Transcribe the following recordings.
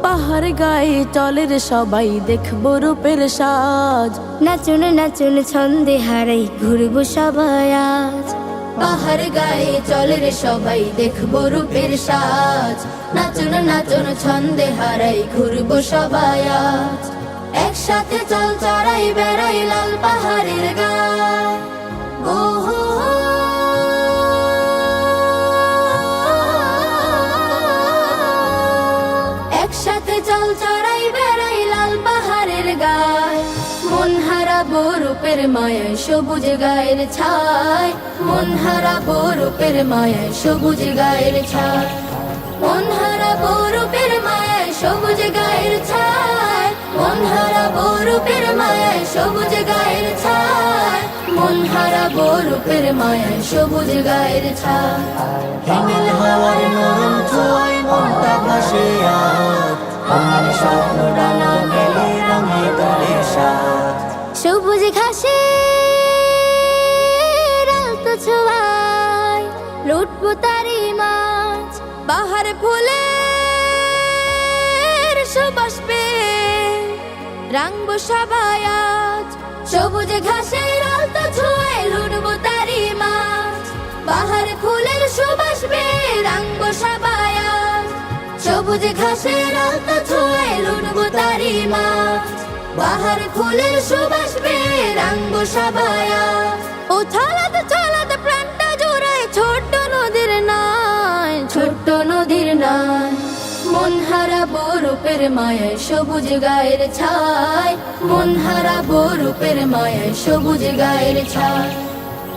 পাহাড় গায়ে চলে রে সবাই দেখবো রূপের সাজ। নাচুন নাচুন ছন্দে হারাই ঘুরবো সবাই আজ। পাহাড় গায়ে চলে রে সবাই দেখবো রূপের সাজ। নাচুন নাচুন ছন্দে হারাই ঘুরবো সবাই আজ। একসাথে চল চড়াই বেড়াই লাল পাহাড়ের গায়। ও হো হো। একসাথে চল চড়াই বেড়াই লাল পাহাড়ের গায়। মন হারাবো রূপের মায়ায় সবুজ গায়ের ছায়। মন হারাবো রূপের মায়ায় সবুজ গায়ের ছায়। মন হারাবো রূপের মায়ায় সবুজ গায়ের ছায়। মন হারাবো রূপের মায়ায় সবুজ গায়ের ছায়। মন হারাবো রূপের মায়ায় সবুজ গায়ের ছায়। হিমেল হাওয়ার নরম ছোঁয়ায় মনটা ভাসে আজ। রঙিন স্বপ্ন ডানা মেলে রঙে তোলে সাজ। সবুজ ঘাসে আলতো ছোঁয়ায় লুটবো তারি মাছ। বাহার ফুলের সুবাস পেয়ে রাঙবো সবাই আজ। সবুজ ঘাসের আলতো ছোঁয়ায় লুটবো তারি মাছ। বাহার ফুলের সুবাস পেয়ে রাঙবো সবাই আজ। সবুজ ঘাসের আলতো ছোঁয়ায় লুটবো তারি মাছ। বাহার ফুলের সুবাস পেয়ে রাঙবো সবাই আজ। ও ছলাতে ছলাতে প্রাণটা জোড়ায় ছোট্ট নদীর নয়, ছোট্ট নদীর নয়। মন হারাবো রূপের মায়ায় সবুজ গায়ের ছায়। মন হারাবো রূপের মায়ায় সবুজ গায়ের ছায়।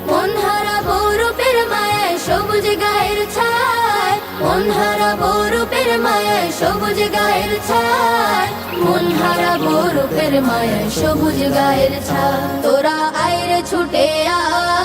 মন হারাবো রূপের মায়ায় সবুজ গায়ের ছায়। মন হারাবো রূপের মায়ায় সবুজ গায়ের ছায়। মন হারাবো রূপের মায়ায় সবুজ গায়ের ছায়। তোরা আইরে ছুটে আয়।